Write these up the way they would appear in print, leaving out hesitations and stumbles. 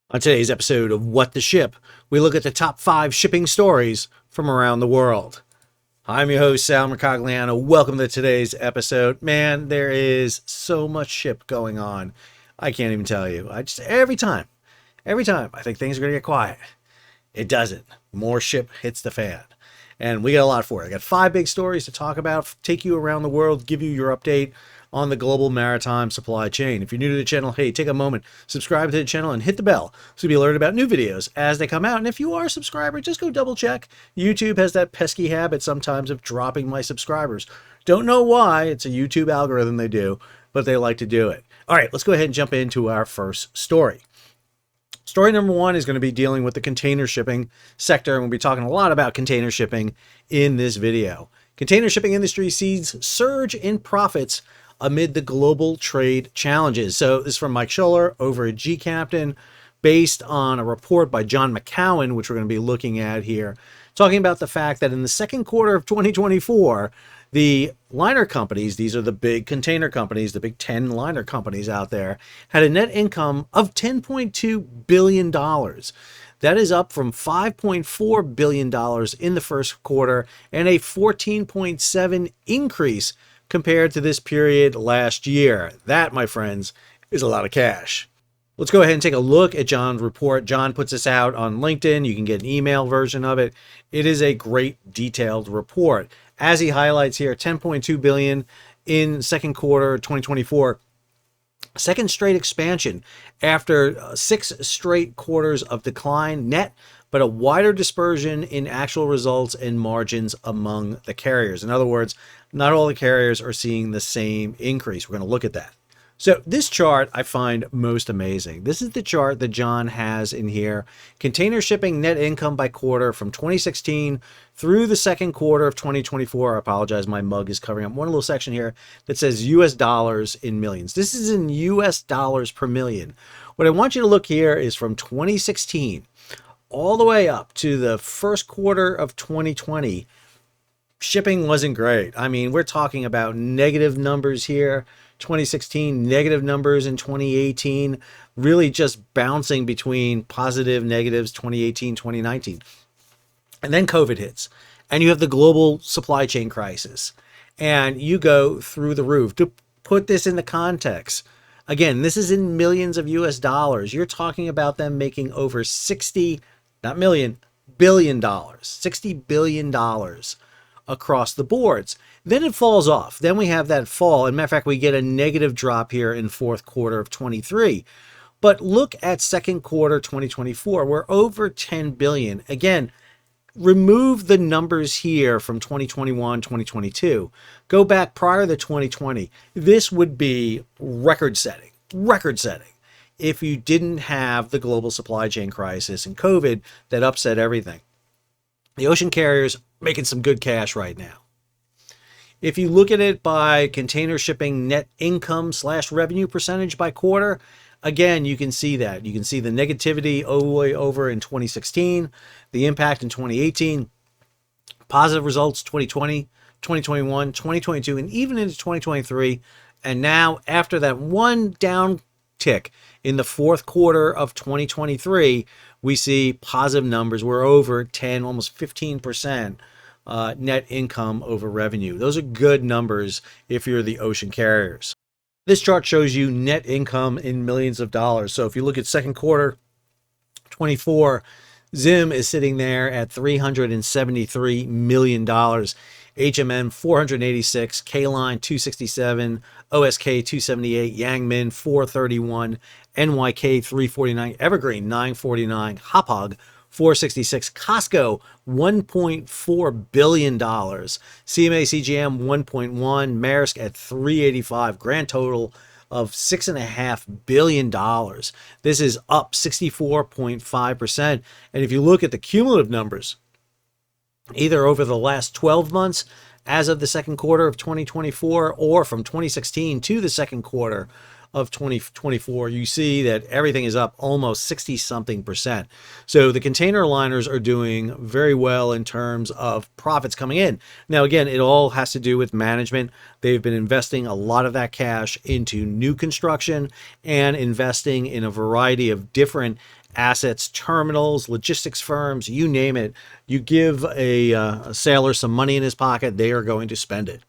On today's episode of What the Ship, we look at the top 5 shipping stories from around the world. I'm your host, Sal Mercogliano. Welcome to today's episode. Man, there is so much ship going on. I can't even tell you. Every time, I think things are going to get quiet. It doesn't. More ship hits the fan. And we got a lot for it. I got 5 big stories to talk about, take you around the world, give you your update on the global maritime supply chain. If you're new to the channel, hey, take a moment, subscribe to the channel and hit the bell so you'll be alerted about new videos as they come out. And if you are a subscriber, just go double check. YouTube has that pesky habit sometimes of dropping my subscribers. Don't know why. It's a YouTube algorithm they do, but they like to do it. All right, let's go ahead and jump into our first story. Story number 1 is going to be dealing with the container shipping sector, and we'll be talking a lot about container shipping in this video. Container shipping industry sees surge in profits amid the global trade challenges. So this is from Mike Scholler over at G-Captain, based on a report by John McCowan, which we're going to be looking at here, talking about the fact that in the second quarter of 2024, the liner companies, these are the big container companies, the big 10 liner companies out there, had a net income of $10.2 billion. That is up from $5.4 billion in the first quarter and a 14.7% increase compared to this period last year. That, my friends, is a lot of cash. Let's go ahead and take a look at John's report. John puts this out on LinkedIn. You can get an email version of it. It is a great detailed report. As he highlights here, $10.2 billion in second quarter 2024. Second straight expansion after 6 straight quarters of decline net, but a wider dispersion in actual results and margins among the carriers. In other words, not all the carriers are seeing the same increase. We're going to look at that. So this chart I find most amazing. This is the chart that John has in here. Container shipping net income by quarter from 2016 through the second quarter of 2024. I apologize, my mug is covering up one little section here that says US dollars in millions. This is in US dollars per million. What I want you to look here is from 2016 all the way up to the first quarter of 2020. Shipping wasn't great. I mean, we're talking about negative numbers here. 2016, negative numbers in 2018, really just bouncing between positive, negatives, 2018, 2019. And then COVID hits, and you have the global supply chain crisis, and you go through the roof. To put this into context, again, this is in millions of US dollars. You're talking about them making over 60, not million, billion dollars, $60 billion across the boards. Then it falls off. Then we have that fall. As a matter of fact, we get a negative drop here in fourth quarter of 23. But look at second quarter 2024. We're over 10 billion. Again, remove the numbers here from 2021, 2022. Go back prior to 2020. This would be record setting if you didn't have the global supply chain crisis and COVID that upset everything. The ocean carriers making some good cash right now. If you look at it by container shipping net income / revenue percentage by quarter, again, you can see that. You can see the negativity all the way over in 2016, the impact in 2018, positive results 2020, 2021, 2022, and even into 2023. And now after that one down tick in the fourth quarter of 2023, we see positive numbers. We're over 10, almost 15%. Net income over revenue. Those are good numbers if you're the ocean carriers. This chart shows you net income in millions of dollars. So if you look at second quarter 24, Zim is sitting there at $373 million. HMM 486, K-Line 267, OSK 278, Yangmin 431, NYK 349, Evergreen 949, Hapag 466, Costco $1.4 billion, CMA CGM 1.1, Maersk at 385, grand total of $6.5 billion. This is up 64.5%. And if you look at the cumulative numbers, either over the last 12 months as of the second quarter of 2024 or from 2016 to the second quarter of 2024, you see that everything is up almost 60 something percent. So the container liners are doing very well in terms of profits coming in. Now, again, it all has to do with management. They've been investing a lot of that cash into new construction and investing in a variety of different assets, terminals, logistics firms, you name it. You give a sailor some money in his pocket, they are going to spend it.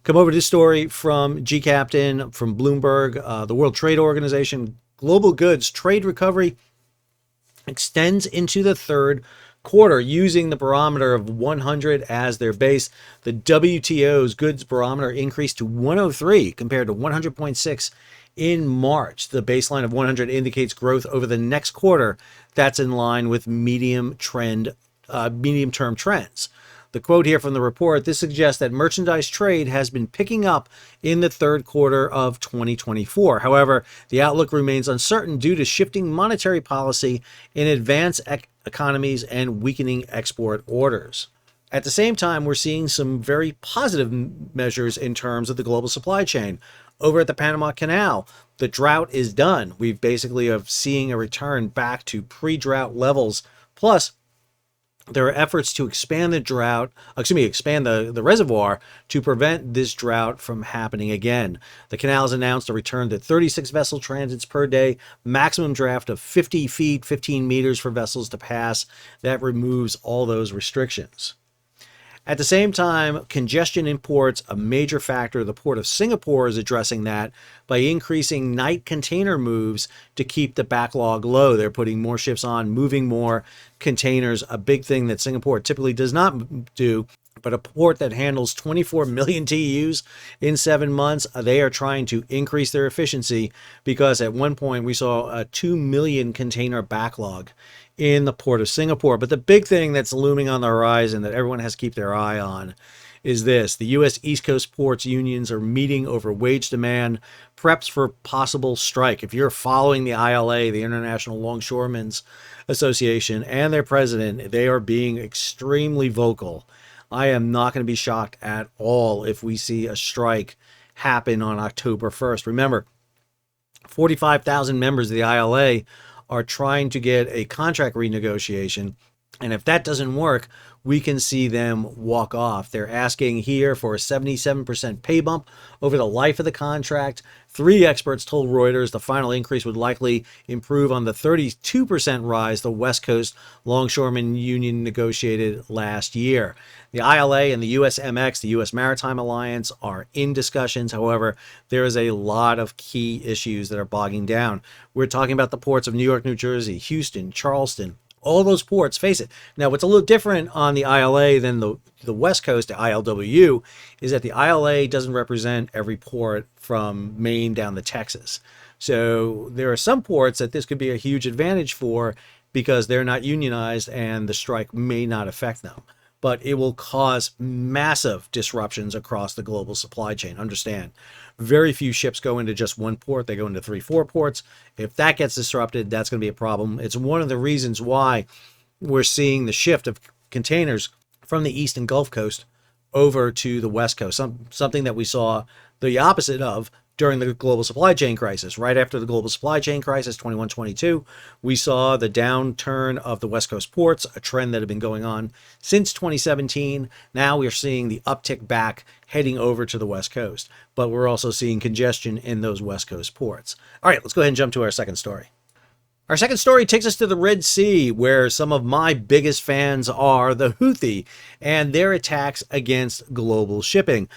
Come over to this story from GCaptain, from Bloomberg, the World Trade Organization. Global goods trade recovery extends into the third quarter using the barometer of 100 as their base. The WTO's goods barometer increased to 103 compared to 100.6 in March. The baseline of 100 indicates growth over the next quarter. That's in line with medium-term trends. The quote here from the report, this suggests that merchandise trade has been picking up in the third quarter of 2024. However, the outlook remains uncertain due to shifting monetary policy in advanced economies and weakening export orders. At the same time, we're seeing some very positive measures in terms of the global supply chain. Over at the Panama Canal, the drought is done. We basically are seeing a return back to pre-drought levels. Plus, there are efforts to expand the reservoir to prevent this drought from happening again. The canal has announced a return to 36 vessel transits per day, maximum draft of 50 feet, 15 meters for vessels to pass. That removes all those restrictions. At the same time, congestion in ports, a major factor. The Port of Singapore is addressing that by increasing night container moves to keep the backlog low. They're putting more ships on, moving more containers, a big thing that Singapore typically does not do. But a port that handles 24 million TEUs in 7 months, they are trying to increase their efficiency because at one point we saw a 2 million container backlog in the Port of Singapore. But the big thing that's looming on the horizon that everyone has to keep their eye on is this. The U.S. East Coast ports unions are meeting over wage demand, preps for possible strike. If you're following the ILA, the International Longshoremen's Association, and their president, they are being extremely vocal. I am not going to be shocked at all if we see a strike happen on October 1st. Remember, 45,000 members of the ILA are trying to get a contract renegotiation. And if that doesn't work, we can see them walk off. They're asking here for a 77% pay bump over the life of the contract. 3 experts told Reuters the final increase would likely improve on the 32% rise the West Coast Longshoremen Union negotiated last year. The ILA and the USMX, the U.S. Maritime Alliance, are in discussions. However, there is a lot of key issues that are bogging down. We're talking about the ports of New York, New Jersey, Houston, Charleston. All those ports face it. Now, what's a little different on the ILA than the West Coast, the ILWU, is that the ILA doesn't represent every port from Maine down to Texas. So there are some ports that this could be a huge advantage for because they're not unionized and the strike may not affect them. But it will cause massive disruptions across the global supply chain. Understand, very few ships go into just one port. They go into 3-4 ports. If that gets disrupted, that's going to be a problem. It's one of the reasons why we're seeing the shift of containers from the East and Gulf Coast over to the West Coast, something that we saw the opposite of during the global supply chain crisis. Right after the global supply chain crisis, 21-22, we saw the downturn of the West Coast ports, a trend that had been going on since 2017. Now we're seeing the uptick back heading over to the West Coast, but we're also seeing congestion in those West Coast ports. All right, let's go ahead and jump to our second story. Our second story takes us to the Red Sea, where some of my biggest fans are the Houthi and their attacks against global shipping.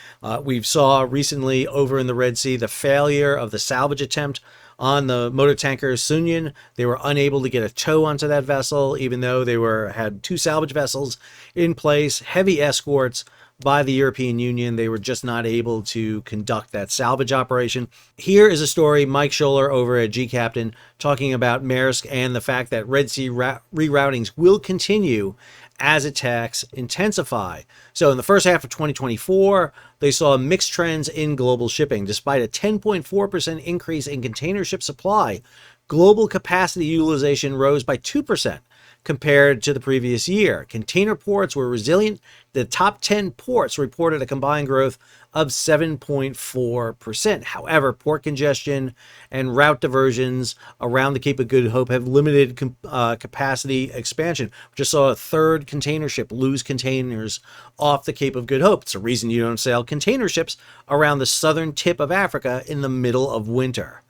We saw recently over in the Red Sea the failure of the salvage attempt on the motor tanker Sunyan. They were unable to get a tow onto that vessel, even though they had 2 salvage vessels in place, heavy escorts by the European Union. They were just not able to conduct that salvage operation. Here is a story, Mike Scholler over at GCaptain, talking about Maersk and the fact that Red Sea reroutings will continue as attacks intensify. So in the first half of 2024, they saw mixed trends in global shipping. Despite a 10.4% increase in container ship supply, global capacity utilization rose by 2% compared to the previous year. Container ports were resilient. The top 10 ports reported a combined growth of 7.4%. However, port congestion and route diversions around the Cape of Good Hope have limited capacity expansion. We just saw a 3rd container ship lose containers off the Cape of Good Hope. It's a reason you don't sail container ships around the southern tip of Africa in the middle of winter.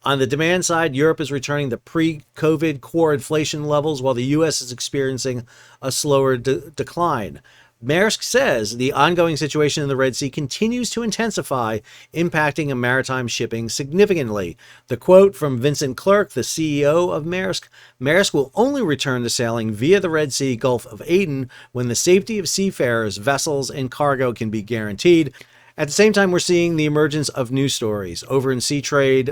On the demand side, Europe is returning to pre-COVID core inflation levels, while the U.S. is experiencing a slower decline. Maersk says the ongoing situation in the Red Sea continues to intensify, impacting maritime shipping significantly. The quote from Vincent Clerc, the CEO of Maersk: Maersk will only return to sailing via the Red Sea Gulf of Aden when the safety of seafarers, vessels, and cargo can be guaranteed. At the same time, we're seeing the emergence of new stories. Over in Sea Trade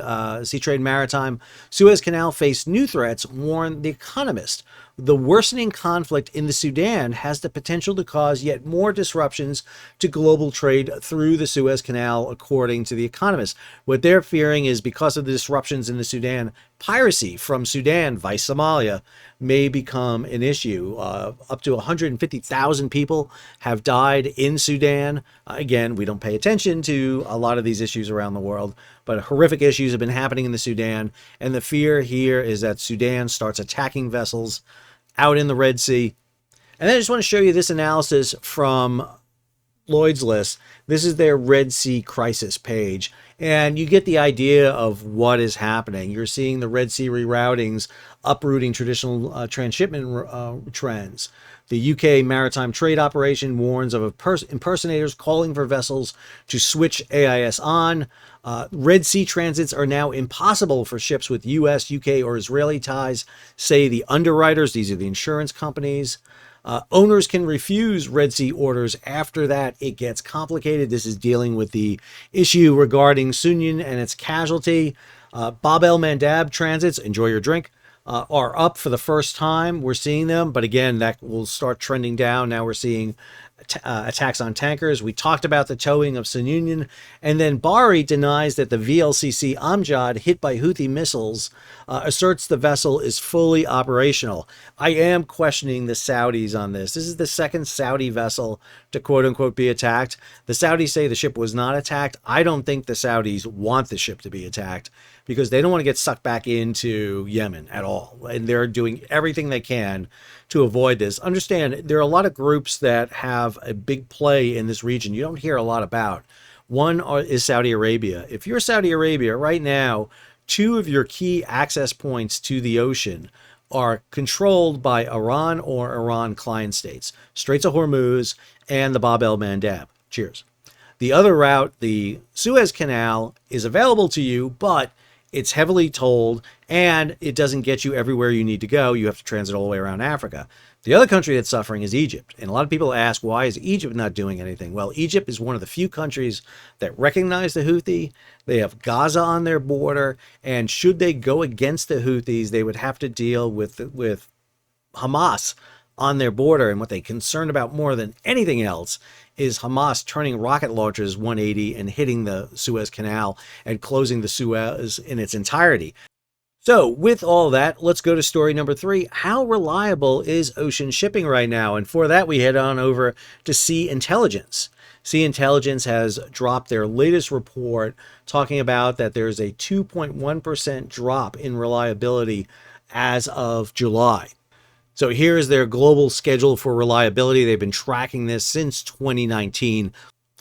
Maritime, Suez Canal faced new threats, warned The Economist. The worsening conflict in the Sudan has the potential to cause yet more disruptions to global trade through the Suez Canal, according to The Economist. What they're fearing is because of the disruptions in the Sudan, piracy from Sudan via Somalia may become an issue. Up to 150,000 people have died in Sudan. Again, we don't pay attention to a lot of these issues around the world, but horrific issues have been happening in the Sudan. And the fear here is that Sudan starts attacking vessels out in the Red Sea. And then I just want to show you this analysis from Lloyd's List. This is their Red Sea crisis page, and you get the idea of what is happening. You're seeing the Red Sea reroutings uprooting traditional transshipment trends. The UK Maritime Trade Operation warns of impersonators calling for vessels to switch AIS on. Red Sea transits are now impossible for ships with US, UK, or Israeli ties, say the underwriters. These are the insurance companies. Owners can refuse Red Sea orders. After that, it gets complicated. This is dealing with the issue regarding Sunyan and its casualty. Bab el-Mandab transits, enjoy your drink, are up for the first time. We're seeing them, but again, that will start trending down. Now we're seeing attacks on tankers. We talked about the towing of Sunyan, and then Bahri denies that the VLCC Amjad, hit by Houthi missiles, asserts the vessel is fully operational. I am questioning the Saudis on this. This is the second Saudi vessel to quote-unquote be attacked. The Saudis say the ship was not attacked. I don't think the Saudis want the ship to be attacked because they don't want to get sucked back into Yemen at all. And they're doing everything they can to avoid this. Understand, there are a lot of groups that have a big play in this region you don't hear a lot about. One is Saudi Arabia. If you're Saudi Arabia right now, two of your key access points to the ocean are controlled by Iran or Iran client states: Straits of Hormuz and the Bab el-Mandab. Cheers. The other route, the Suez Canal, is available to you, but it's heavily tolled and it doesn't get you everywhere you need to go. You have to transit all the way around Africa. The other country that's suffering is Egypt. And a lot of people ask, why is Egypt not doing anything? Well, Egypt is one of the few countries that recognize the Houthi. They have Gaza on their border. And should they go against the Houthis, they would have to deal with Hamas on their border. And what they're concerned about more than anything else is Hamas turning rocket launchers 180 and hitting the Suez Canal and closing the Suez in its entirety. So with all that, let's go to story number 3. How reliable is ocean shipping right now? And for that, we head on over to Sea Intelligence. Sea Intelligence has dropped their latest report talking about that there's a 2.1% drop in reliability as of July. So here is their global schedule for reliability. They've been tracking this since 2019.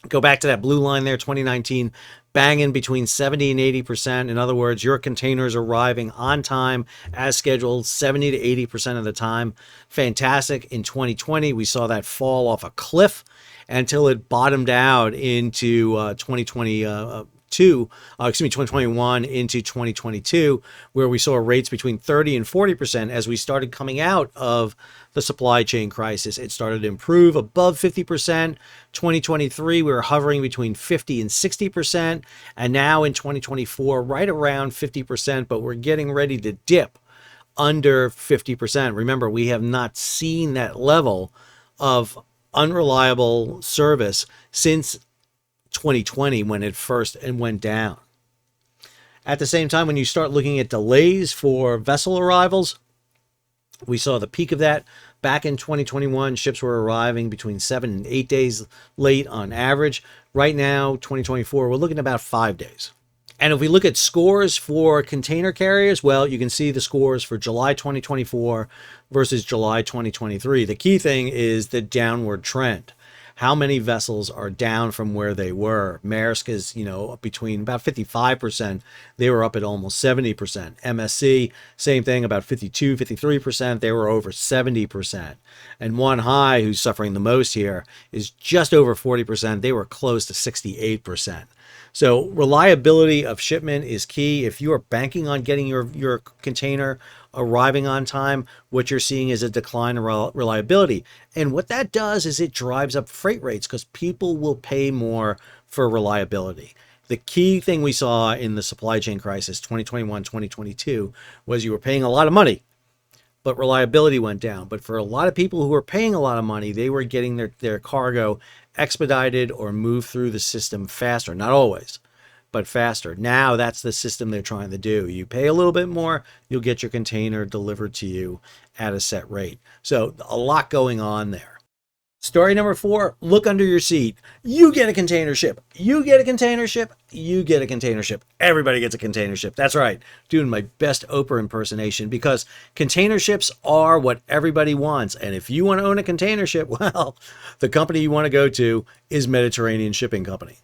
Go back to that blue line there, 2019, banging between 70 and 80%. In other words, your containers arriving on time as scheduled 70 to 80% of the time. Fantastic. In 2020, we saw that fall off a cliff until it bottomed out into 2021 into 2022, where we saw rates between 30 and 40% as we started coming out of the supply chain crisis. It started to improve above 50%. 2023, we were hovering between 50 and 60%. And now in 2024, right around 50%, but we're getting ready to dip under 50%. Remember, we have not seen that level of unreliable service since 2020 when it first went down. At the same time, when you start looking at delays for vessel arrivals, we saw the peak of that back in 2021. Ships were arriving between 7 and 8 days late on average. Right now, 2024, we're looking at about 5 days. And if we look at scores for container carriers, well, you can see the scores for July 2024 versus July 2023. The key thing is the downward trend. how many vessels are down from where they were. Maersk is, between about 55%. They were up at almost 70%. MSC, same thing, about 52, 53%. They were over 70%. And Wanhai, who's suffering the most here, is just over 40%. They were close to 68%. So reliability of shipment is key. If you are banking on getting your container arriving on time, what you're seeing is a decline in reliability. And what that does is it drives up freight rates because people will pay more for reliability. The key thing we saw in the supply chain crisis 2021, 2022 was you were paying a lot of money, but reliability went down. But for a lot of people who were paying a lot of money, they were getting their cargo expedited or moved through the system faster. Not always, but faster. Now that's the system they're trying to do. You pay a little bit more, you'll get your container delivered to you at a set rate. So a lot going on there. Story number 4, look under your seat. You get a container ship. You get a container ship. You get a container ship. Everybody gets a container ship. That's right. Doing my best Oprah impersonation because container ships are what everybody wants. And if you want to own a container ship, well, the company you want to go to is Mediterranean Shipping Company.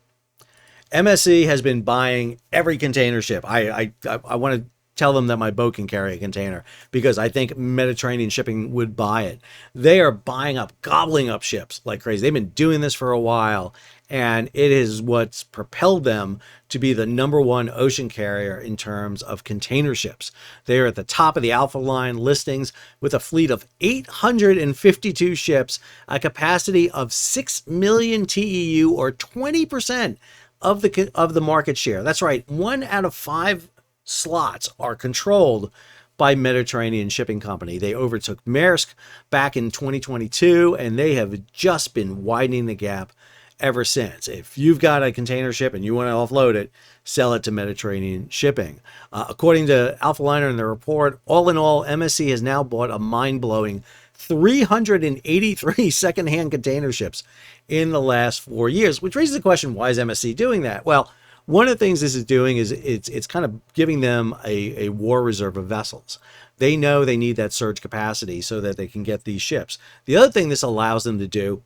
MSC has been buying every container ship. I want to tell them that my boat can carry a container because I think Mediterranean Shipping would buy it. They are buying up, gobbling up ships like crazy. They've been doing this for a while, and it is what's propelled them to be the #1 ocean carrier in terms of container ships. They are at the top of the Alpha Line listings with a fleet of 852 ships, a capacity of 6 million TEU or 20% of the market share. That's right. 1 out of 5 slots are controlled by Mediterranean Shipping Company. They overtook Maersk back in 2022, and they have just been widening the gap ever since. If you've got a container ship and you want to offload it, sell it to Mediterranean Shipping. According to Alphaliner in their report, all in all, MSC has now bought a mind-blowing 383 secondhand container ships in the last 4 years, which raises the question, why is MSC doing that? Well, one of the things this is doing is it's kind of giving them a war reserve of vessels. They know they need that surge capacity so that they can get these ships. The other thing this allows them to do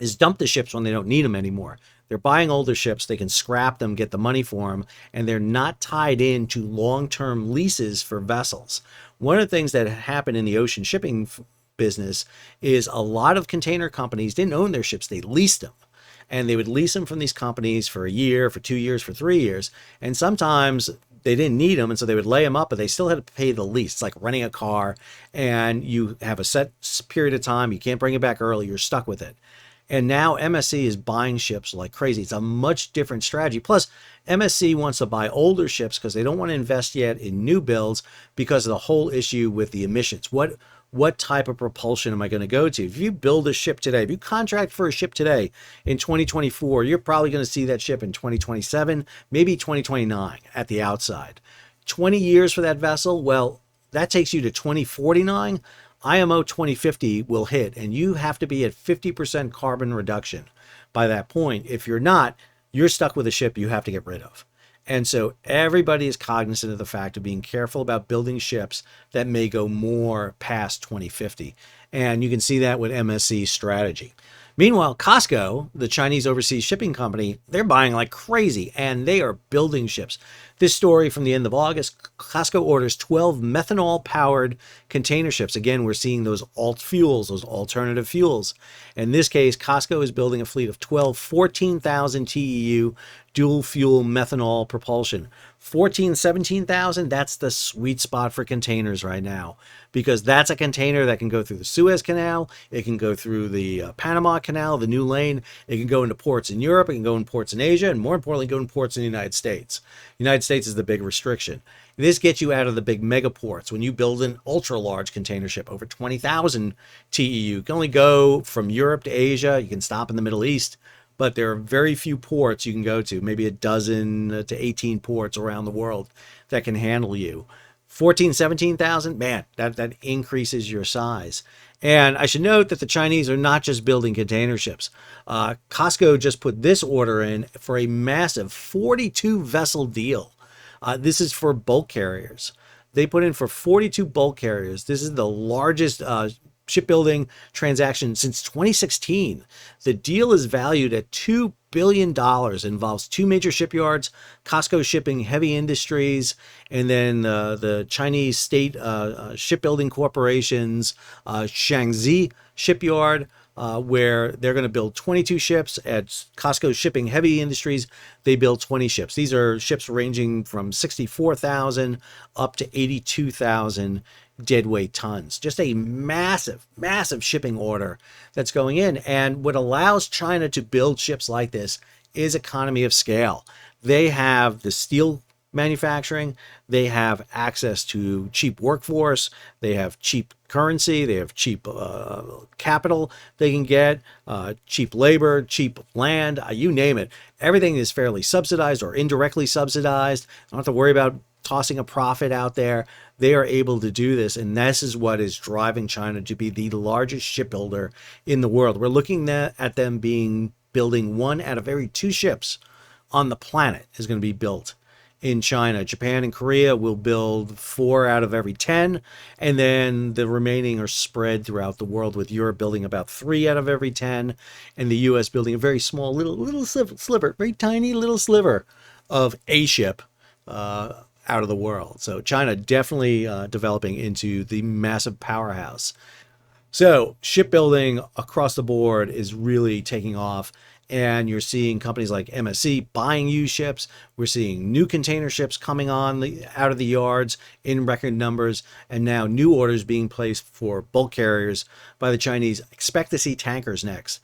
is dump the ships when they don't need them anymore. They're buying older ships, they can scrap them, get the money for them, and they're not tied into long-term leases for vessels. One of the things that happened in the ocean shipping business is a lot of container companies didn't own their ships, they leased them. And they would lease them from these companies for a year, for 2 years, for 3 years. And sometimes they didn't need them, and so they would lay them up, but they still had to pay the lease. It's like renting a car, and you have a set period of time. You can't bring it back early. You're stuck with it. And now MSC is buying ships like crazy. It's a much different strategy. Plus, MSC wants to buy older ships because they don't want to invest yet in new builds because of the whole issue with the emissions. What type of propulsion am I going to go to? If you build a ship today, if you contract for a ship today in 2024, you're probably going to see that ship in 2027, maybe 2029 at the outside. 20 years for that vessel, well, that takes you to 2049. IMO 2050 will hit, and you have to be at 50% carbon reduction by that point. If you're not, you're stuck with a ship you have to get rid of. And so everybody is cognizant of the fact of being careful about building ships that may go more past 2050. And you can see that with MSC's strategy. Meanwhile, COSCO, the Chinese overseas shipping company, they're buying like crazy, and they are building ships. This story from the end of August, COSCO orders 12 methanol-powered container ships. Again, we're seeing those alt fuels, those alternative fuels. In this case, COSCO is building a fleet of 12 14,000 TEU dual-fuel methanol propulsion. 14, 17,000, that's the sweet spot for containers right now, because that's a container that can go through the Suez Canal, it can go through the Panama Canal, the new lane, it can go into ports in Europe, it can go in ports in Asia, and more importantly, go in ports in the United States. The United States is the big restriction. This gets you out of the big mega ports. When you build an ultra-large container ship, over 20,000 TEU, you can only go from Europe to Asia, you can stop in the Middle East, but there are very few ports you can go to, maybe a dozen to 18 ports around the world that can handle you. 14, 17,000, man, that increases your size. And I should note that the Chinese are not just building container ships. COSCO just put this order in for a massive 42 vessel deal. This is for bulk carriers. They put in for 42 bulk carriers. This is the largest shipbuilding transaction since 2016. The deal is valued at $2 billion, involves two major shipyards, COSCO Shipping Heavy Industries, and then the Chinese state shipbuilding corporations, Shaanxi Shipyard, where they're going to build 22 ships. At COSCO Shipping Heavy Industries, they build 20 ships. These are ships ranging from 64,000 up to 82,000 deadweight tons. Just a massive, massive shipping order that's going in. And what allows China to build ships like this is economy of scale. They have the steel manufacturing, they have access to cheap workforce, they have cheap currency, they have cheap capital they can get, cheap labor, cheap land, you name it. Everything is fairly subsidized or indirectly subsidized. Don't have to worry about tossing a profit out there. They are able to do this, and this is what is driving China to be the largest shipbuilder in the world. We're looking at them building one out of every two ships on the planet is going to be built in China. Japan and Korea will build 4 out of every 10, and then the remaining are spread throughout the world, with Europe building about 3 out of every 10, and the US building a very small little sliver, very tiny little sliver of a ship out of the world. So China definitely developing into the massive powerhouse. So shipbuilding across the board is really taking off, and you're seeing companies like MSC buying used ships. We're seeing new container ships coming on out of the yards in record numbers, and now new orders being placed for bulk carriers by the Chinese. Expect to see tankers next.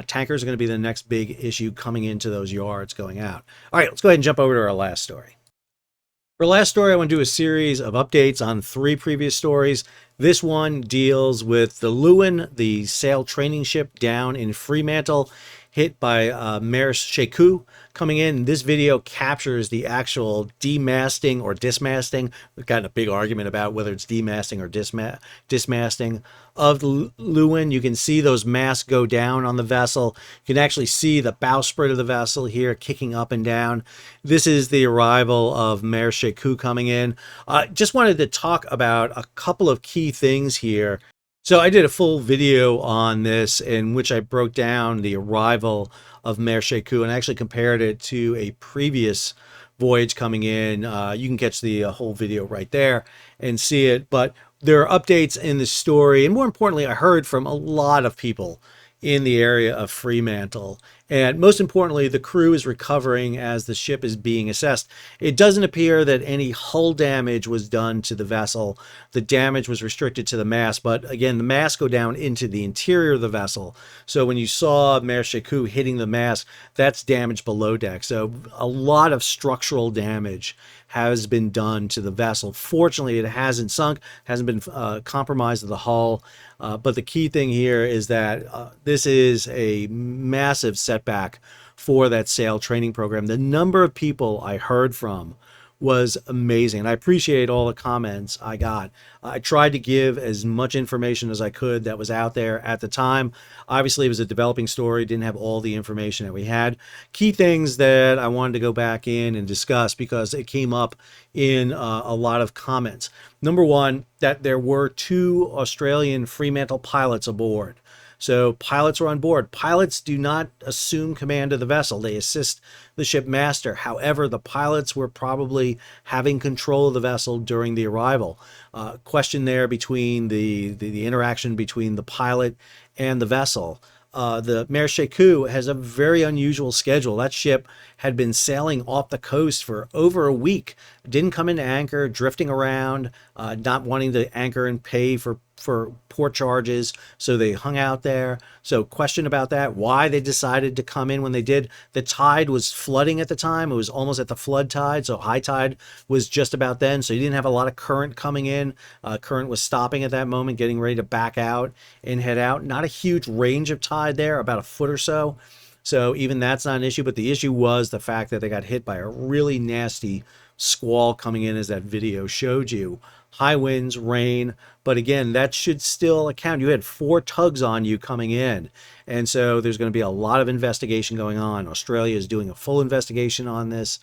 Tankers are going to be the next big issue coming into those yards going out. All right, let's go ahead and jump over to our last story. For our last story, I want to do a series of updates on 3 previous stories. This one deals with the Lewin, the sail training ship down in Fremantle, hit by Maersk Shekou coming in. This video captures the actual demasting or dismasting. We've gotten a big argument about whether it's demasting or dismasting of the Lewin. You can see those masts go down on the vessel. You can actually see the bowsprit of the vessel here kicking up and down. This is the arrival of Maersk Shekou coming in. Just wanted to talk about a couple of key things here. So I did a full video on this in which I broke down the arrival of Maersk Shekou and actually compared it to a previous voyage coming in. You can catch the whole video right there and see it. But there are updates in the story. And more importantly, I heard from a lot of people in the area of Fremantle. And most importantly, the crew is recovering as the ship is being assessed. It doesn't appear that any hull damage was done to the vessel. The damage was restricted to the mast, but again, the masts go down into the interior of the vessel. So when you saw Maersk Shekou hitting the mast, that's damage below deck. So a lot of structural damage has been done to the vessel. Fortunately, it hasn't sunk, hasn't been compromised to the hull. But the key thing here is that this is a massive setback for that sail training program. The number of people I heard from was amazing. And I appreciate all the comments I got. I tried to give as much information as I could that was out there at the time. Obviously, it was a developing story, didn't have all the information that we had. Key things that I wanted to go back in and discuss because it came up in a lot of comments. Number one, that there were 2 Australian Fremantle pilots aboard. So pilots are on board. Pilots do not assume command of the vessel. They assist the ship master. However, the pilots were probably having control of the vessel during the arrival. Question there between the interaction between the pilot and the vessel. The Maersk Shekou has a very unusual schedule. That ship had been sailing off the coast for over a week. Didn't come into anchor, drifting around, not wanting to anchor and pay for port charges. So they hung out there. So question about that, why they decided to come in when they did. The tide was flooding at the time. It was almost at the flood tide. So high tide was just about then. So you didn't have a lot of current coming in. Current was stopping at that moment, getting ready to back out and head out. Not a huge range of tide there, about a foot or so. So even that's not an issue. But the issue was the fact that they got hit by a really nasty squall coming in, as that video showed you. High winds, rain, but again, that should still account. You had 4 tugs on you coming in, and so there's going to be a lot of investigation going on. Australia is doing a full investigation on this.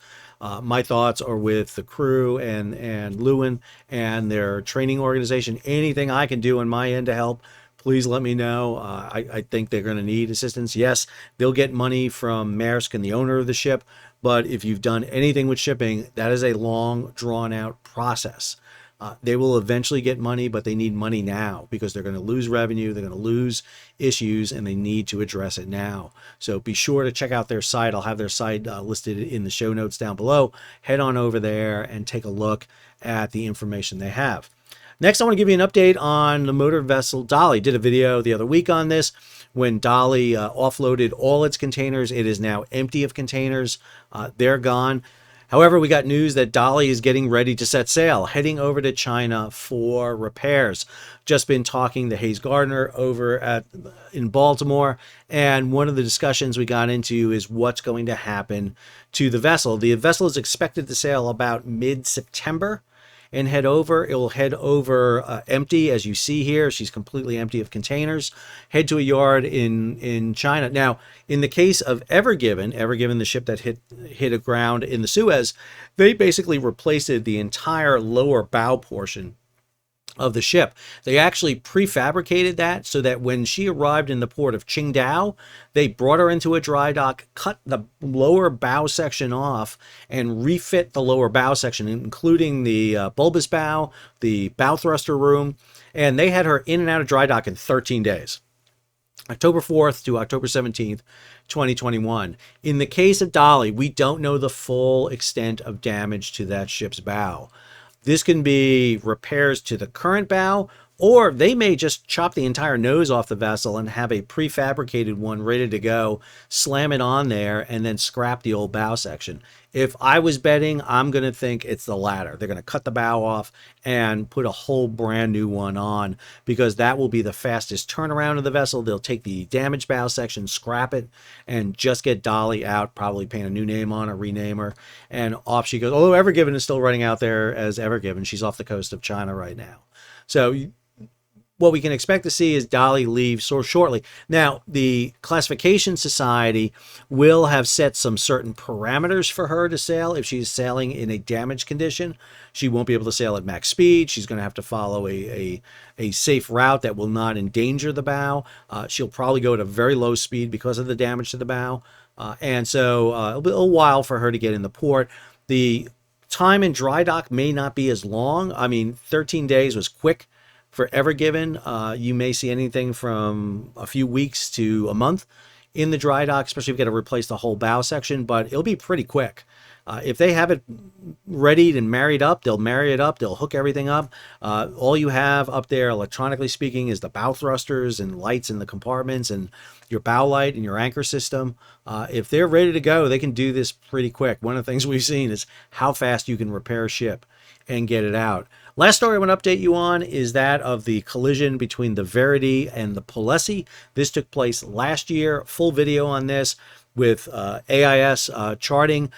My thoughts are with the crew and Lewin and their training organization. Anything I can do on my end to help, please let me know. I think they're going to need assistance. Yes, they'll get money from Maersk and the owner of the ship, but if you've done anything with shipping, that is a long, drawn-out process. They will eventually get money, but they need money now because they're going to lose revenue, they're going to lose issues, and they need to address it now. So be sure to check out their site. I'll have their site listed in the show notes down below. Head on over there and take a look at the information they have. Next, I want to give you an update on the motor vessel Dali. Did a video the other week on this. When Dali offloaded all its containers, it is now empty of containers. They're gone. However, we got news that Dali is getting ready to set sail, heading over to China for repairs. Just been talking to Hayes Gardner over in Baltimore, and one of the discussions we got into is what's going to happen to the vessel. The vessel is expected to sail about mid-September and head over. It will head over empty, as you see here. She's completely empty of containers. Head to a yard in China. Now, in the case of Ever Given, the ship that hit aground in the Suez, they basically replaced the entire lower bow portion of the ship. They actually prefabricated that so that when she arrived in the port of Qingdao, they brought her into a dry dock, cut the lower bow section off, and refit the lower bow section, including the bulbous bow, the bow thruster room, and they had her in and out of dry dock in 13 days. October 4th to October 17th, 2021. In the case of Dali, we don't know the full extent of damage to that ship's bow. This can be repairs to the current bow, or they may just chop the entire nose off the vessel and have a prefabricated one ready to go, slam it on there, and then scrap the old bow section. If I was betting, I'm going to think it's the latter. They're going to cut the bow off and put a whole brand new one on, because that will be the fastest turnaround of the vessel. They'll take the damaged bow section, scrap it, and just get Dali out, probably paint a new name on her, rename her, and off she goes. Although Ever Given is still running out there as Ever Given. She's off the coast of China right now. So what we can expect to see is Dali leave so shortly. Now, the Classification Society will have set some certain parameters for her to sail. If she's sailing in a damaged condition, she won't be able to sail at max speed. She's going to have to follow a safe route that will not endanger the bow. She'll probably go at a very low speed because of the damage to the bow. And so it'll be a little while for her to get in the port. The time in dry dock may not be as long. I mean, 13 days was quick for Ever Given. You may see anything from a few weeks to a month in the dry dock, especially if you got to replace the whole bow section, but it'll be pretty quick. If they have it readied and married up, they'll marry it up, they'll hook everything up. All you have up there, electronically speaking, is the bow thrusters and lights in the compartments and your bow light and your anchor system. If they're ready to go, they can do this pretty quick. One of the things we've seen is how fast you can repair a ship and get it out. Last story I want to update you on is that of the collision between the Verity and the Palessi. This took place last year. Full video on this with AIS charting.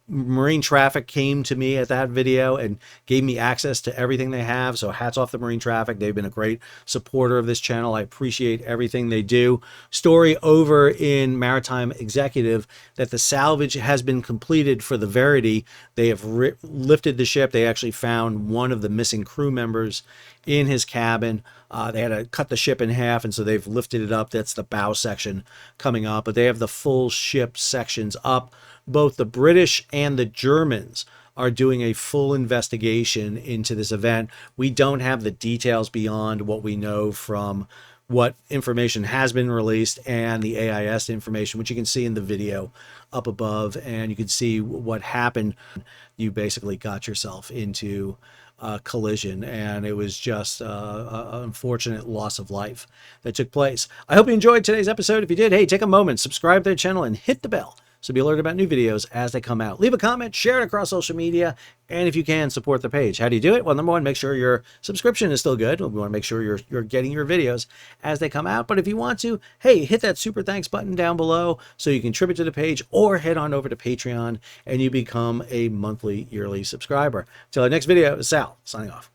Marine Traffic came to me at that video and gave me access to everything they have. So hats off to Marine Traffic. They've been a great supporter of this channel. I appreciate everything they do. Story over in Maritime Executive that the salvage has been completed for the Verity. They have lifted the ship. They actually found one of the missing crew members in his cabin. They had to cut the ship in half, and so they've lifted it up. That's the bow section coming up, but they have the full ship sections up. Both the British and the Germans are doing a full investigation into this event. We don't have the details beyond what we know from what information has been released and the AIS information, which you can see in the video up above, and you can see what happened. You basically got yourself into a collision, and it was just an unfortunate loss of life that took place. I hope you enjoyed today's episode. If you did, hey, take a moment, subscribe to the channel, and hit the bell so be alerted about new videos as they come out. Leave a comment, share it across social media, and if you can, support the page. How do you do it? Well, number one, make sure your subscription is still good. We want to make sure you're getting your videos as they come out. But if you want to, hey, hit that super thanks button down below so you can contribute to the page, or head on over to Patreon and you become a monthly, yearly subscriber. Till our next video, Sal, signing off.